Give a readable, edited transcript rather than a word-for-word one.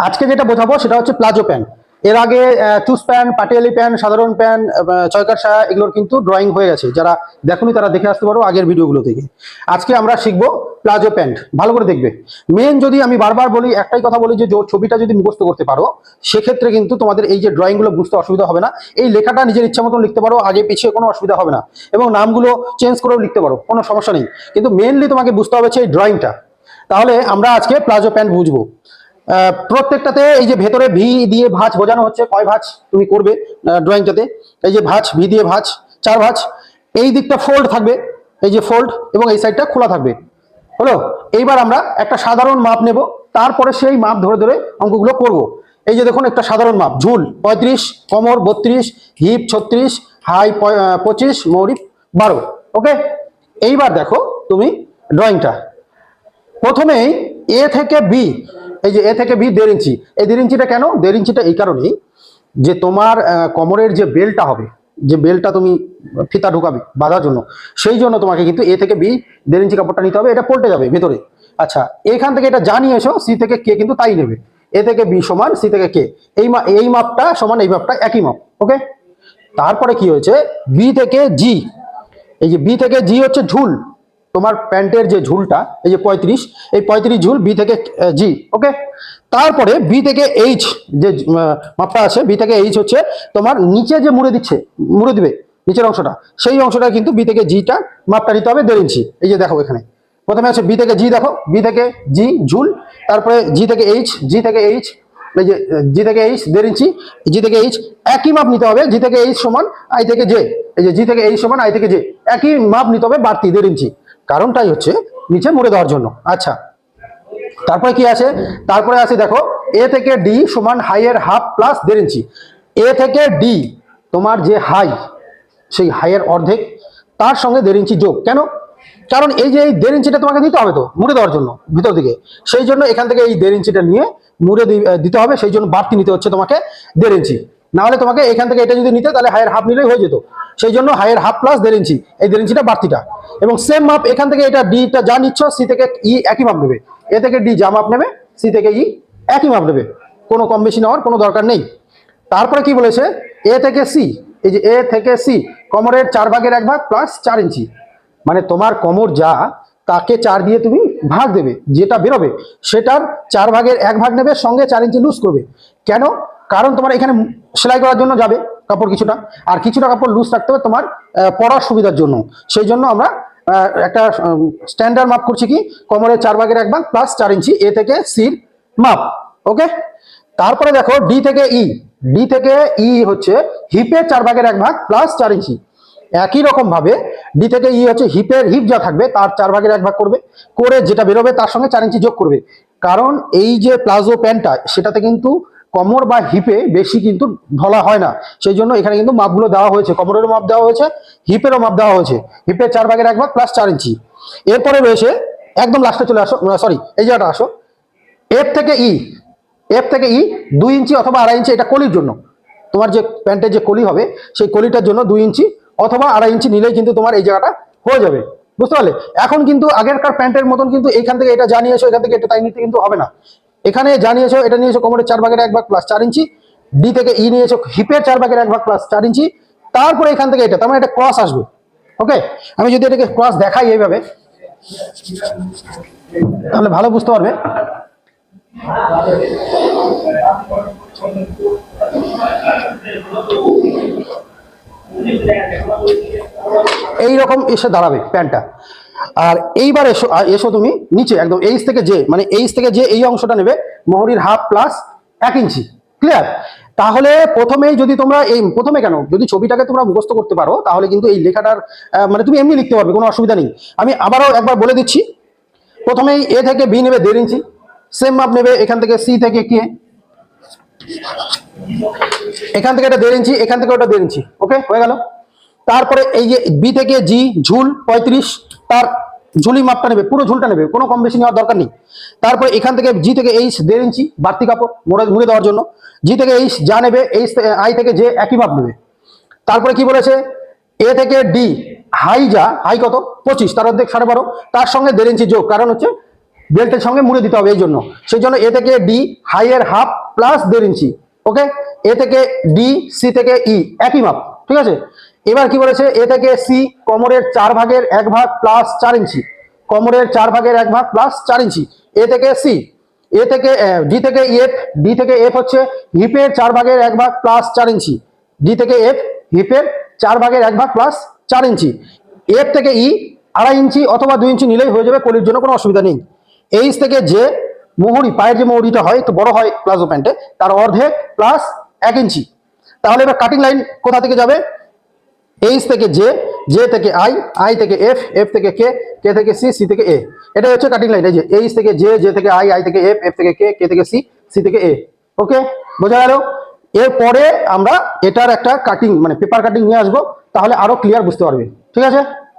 আজকে যেটা বোঝাবো সেটা হচ্ছে প্লাজো প্যান্ট। এর আগে চুজ প্যান্ট, পাটিয়ালি প্যান্ট, সাধারণ প্যান্ট, চয়কার সায়া এগুলোর কিন্তু ড্রয়িং হয়ে গেছে। যারা দেখুনি তারা দেখে আসতে পারো আগের ভিডিওগুলো থেকে। আজকে আমরা শিখবো প্লাজো প্যান্ট। ভালো করে দেখবে। মেন যদি আমি বারবার বলি, একটাই কথা বলি যে ছবিটা যদি মুখস্থ করতে পারো সেক্ষেত্রে কিন্তু তোমাদের এই যে ড্রয়িংগুলো বুঝতে অসুবিধা হবে না। এই লেখাটা নিজের ইচ্ছা মতন লিখতে পারো, আগে পিছিয়ে কোনো অসুবিধা হবে না, এবং নামগুলো চেঞ্জ করেও লিখতে পারো, কোনো সমস্যা নেই। কিন্তু মেনলি তোমাকে বুঝতে হবে এই ড্রয়িংটা। তাহলে আমরা আজকে প্লাজো প্যান্ট বুঝবো। প্রত্যেকটাতে এই যে ভেতরে ভি দিয়ে ভাঁজ বোঝানো হচ্ছে, কয় ভাঁজ তুমি করবে ড্রয়িংটাতে। এই যে ভাঁজ, ভি দিয়ে ভাঁজ, 4 ভাঁজ। এই দিকটা ফোল্ড থাকবে, এই যে ফোল্ড, এবং এই সাইডটা খোলা থাকবে। হলো? এইবার আমরা একটা সাধারণ মাপ নেব, তারপরে সেই মাপ ধরে ধরে অঙ্কগুলো করব। এই যে দেখুন, একটা সাধারণ মাপ, ঝুল 35, কোমর 32, হিপ 36, হাই 25, মৌরি 12। ওকে, এইবার দেখো তুমি ড্রয়িংটা। প্রথমেই এ থেকে বি, এই যে এ থেকে বি 1.5 ইঞ্চি। এই 1.5 ইঞ্চিটা কেন? 1.5 ইঞ্চিটা এই কারণেই যে তোমার কোমরের যে বেল্টটা হবে, যে বেল্টটা তুমি ফিতা ঢুকাবে বাঁধার জন্য, সেই জন্য তোমাকে কিন্তু এ থেকে বি 1.5 ইঞ্চি কাপড়টা নিতে হবে। এটা পল্টে যাবে ভেতরে। আচ্ছা, এখান থেকে এটা জানিয়ে এসো, সি থেকে কে কিন্তু তাই নেবে। এ থেকে বি সমান সি থেকে কে, এই মাপটা সমান এই মাপটা, একই মাপ। ওকে, তারপরে কি হয়েছে, বি থেকে জি। এই যে বি থেকে জি হচ্ছে ঝুল, তোমার প্যান্টের যে ঝুলটা, এই যে 35, এই 35 ঝুল বি থেকে জি। ওকে, তারপরে বি থেকে এইচ যে মাপটা আছে, বি থেকে এইচ হচ্ছে তোমার নিচে যে মুড়ে দিবে নিচের অংশটা, সেই অংশটা কিন্তু বি থেকে জিটা মাপটা নিতে হবে 1.5 ইঞ্চি। এই যে দেখো এখানে প্রথমে আছে বি থেকে জি, দেখো বি থেকে জি ঝুল, তারপরে জি থেকে এইচ, জি থেকে এইচ, এই যে জি থেকে এইচ 1.5 ইঞ্চি, জি থেকে এইচ একই মাপ নিতে হবে। জি থেকে এইচ সমান আই থেকে জে, এই যে জি থেকে এইচ সমান আই থেকে জে, একই মাপ নিতে হবে, বাড়তি 1.5 ইঞ্চি। কারণটাই হচ্ছে নিচে মুড়ে দেওয়ার জন্য। আচ্ছা, তারপরে কি আছে, তারপরে আছে দেখো এ থেকে ডি সমান হাইয়ের হাফ প্লাস 1.5 ইঞ্চি। এ থেকে ডি তোমার যে হাই, সেই হাইয়ের অর্ধেক, তার সঙ্গে 1.5 ইঞ্চি যোগ। কেন? কারণ এই যে এই 1.5 ইঞ্চিটা তোমাকে দিতে হবে তো মুড়ে দেওয়ার জন্য ভিতর দিকে, সেই জন্য এখান থেকে এই 1.5 ইঞ্চিটা নিয়ে মুড়ে দিতে হবে। সেই জন্য বাড়তি নিতে হচ্ছে তোমাকে 1.5 ইঞ্চি। না হলে তোমাকে এখান থেকে এটা যদি নিতে, তাহলে হাইয়ের হাফ নিলেই হয়ে যেত। সেই জন্য হাইয়ের হাফ প্লাস 1.5 ইঞ্চি, এই 1.5 ইঞ্চিটা বাড়তিটা। এবং সেম মাপ এখান থেকে এটা ডিটা যা নিচ্ছ, সি থেকে ই একই মাপ নেবে। এ থেকে ডি যা মাপ নেবে, সি থেকে ই একই মাপ নেবে, কোনো কম বেশি নেওয়ার কোনো দরকার নেই। তারপরে কি বলেছে, এ থেকে সি, এই যে এ থেকে সি কোমরের 4/1 প্লাস 4 ইঞ্চি। মানে তোমার কোমর যা, তাকে 4 দিয়ে তুমি ভাগ দেবে, যেটা বেরোবে সেটার 4/1 নেবে, সঙ্গে 4 ইঞ্চি লুজ করবে। কেন? কারণ তোমার এখানে সেলাই করার জন্য যাবে কাপড় কিছুটা, আর কিছুটা কাপড় লুজ রাখতে হবে তোমার পরার সুবিধার জন্য। সেই জন্য আমরা একটা স্ট্যান্ডার্ড মাপ করছি কি, কোমরের 4/1 প্লাস 4 ইঞ্চি এ থেকে সির মাপ। ওকে, তারপরে দেখো ডি থেকে ই, ডি থেকে ই হচ্ছে হিপের 4/1 প্লাস 4 ইঞ্চি। একই রকম ভাবে ডি থেকে ই হচ্ছে হিপের, হিপ যা থাকবে তার 4/1 করবে, করে যেটা বেরোবে তার সঙ্গে 4 ইঞ্চি যোগ করবে। কারণ এই যে প্লাজো প্যান্টটা, সেটাতে কিন্তু কোমর বা হিপে বেশি কিন্তু ঢলা হয় না। সেই জন্য এখানে কিন্তু মাপগুলো দেওয়া হয়েছে, কোমরেরও মাপ দেওয়া হয়েছে, হিপেরও মাপ দেওয়া হয়েছে। হিপের 4/1 প্লাস 4 ইঞ্চি। এরপরে রয়েছে, একদম লাস্টে চলে আসো, সরি এই জায়গাটা আসো, এফ থেকে ই, এফ থেকে ই 2 ইঞ্চি অথবা 2.5 ইঞ্চি। এটা কলির জন্য, তোমার যে প্যান্টের যে কলি হবে সেই কলিটার জন্য 2 ইঞ্চি অথবা 2.5 ইঞ্চি নিলেই কিন্তু তোমার এই জায়গাটা হয়ে যাবে। বুঝতে পারলে? এখন কিন্তু আগেরকার প্যান্টের মতন কিন্তু এইখান থেকে এটা জানিয়েছো, এখান থেকে এটা তাই নিতে কিন্তু হবে না। এখানে জানিয়েছো, এটা নিয়েছো কোমরের 4/1 প্লাস 4 ইঞ্চি, ডি থেকে ই নিয়েছো হিপের 4/1 প্লাস 4 ইঞ্চি, তারপরে এখান থেকে এটা, তার মানে এটা ক্রস আসবে। ওকে, আমি যদি এটাকে ক্রস দেখাই এইভাবে, তাহলে ভালো বুঝতে পারবে। এইরকম এসে দাঁড়াবে প্যান্টটা। আর এইবার এসো, এসো তুমি নিচে একদম এইচ থেকে জে, মানে এইচ থেকে জে এই অংশটা নেবে মোহরির হাফ প্লাস 1 ইঞ্চি। ক্লিয়ার? তাহলে প্রথমেই যদি তোমরা এই প্রথমে কেন, যদি ছবিটাকে তোমরা মুখস্থ করতে পারো তাহলে কিন্তু এই লেখাটার মানে তুমি এমনি লিখতে পারবে, কোনো অসুবিধা নেই। আমি আবারও একবার বলে দিচ্ছি, প্রথমেই এ থেকে বি নেবে 1.5 ইঞ্চি, সেম মাপ নেবে এখান থেকে সি থেকে কে, এখান থেকে এটা 1.5 ইঞ্চি, এখান থেকে ওটা 1.5 ইঞ্চি। ওকে, হয়ে গেল। তারপরে এই যে বি থেকে জি ঝুল 35, তার ঝুলি মাপটা নেবে, পুরো ঝুলটা নেবে, কোনো কম বেশি নেওয়ার দরকার নেই। তারপরে এখান থেকে জি থেকে এইচ 1.5 ইঞ্চি বাড়তি কাপড় মুড়ে দেওয়ার জন্য, জি থেকে এইচ যা নেবে, এইচ আই থেকে জে একই মাপ নেবে। তারপরে কি বলেছে, এ থেকে ডি হাই যা, হাই কত 25, তার অর্ধেক 12.5, তার সঙ্গে 1.5 ইঞ্চি যোগ। কারণ হচ্ছে বেল্টের সঙ্গে মুড়ে দিতে হবে, এই জন্য সেই জন্য এ থেকে ডি হাইয়ের হাফ প্লাস 1.5 ইঞ্চি। ওকে, এ থেকে ডি, সি থেকে ই একই মাপ, ঠিক আছে। এবার কি বলেছে, এ থেকে সি কোমরের 4/1 প্লাস 4 ইঞ্চি, কোমরের 4/1 প্লাস 4 ইঞ্চি। এ থেকে সি, এ থেকে ডি থেকে এফ, ডি থেকে এফ হচ্ছে হিপের 4/1 প্লাস 4 ইঞ্চি, ডি থেকে এফ হিপের 4/1 প্লাস 4 ইঞ্চি। এফ থেকে ই 2.5 ইঞ্চি অথবা 2 ইঞ্চি নিলেই হয়ে যাবে, কলির জন্য কোনো অসুবিধা নেই। এইচ থেকে জে মুহুরি, পায়ের যে মুহুরিটা হয় একটু বড় হয় প্লাজো প্যান্টে, তার অর্ধেক প্লাস 1 ইঞ্চি। তাহলে এবার কাটিং লাইন কোথা থেকে যাবে, এইচ থেকে জে, জে থেকে আই, আই থেকে এফ, এফ থেকে কে, কে থেকে সি, সি থেকে এ। এটাই হচ্ছে কাটিং লাইন। এই যে এইচ থেকে জে, জে থেকে আই, আই থেকে এফ, এফ থেকে কে, কে থেকে সি, সি থেকে এ। ওকে, বোঝা গেল। এরপরে আমরা এটার একটা কাটিং মানে পেপার কাটিং নিয়ে আসবো, তাহলে আরো ক্লিয়ার বুঝতে পারবে, ঠিক আছে।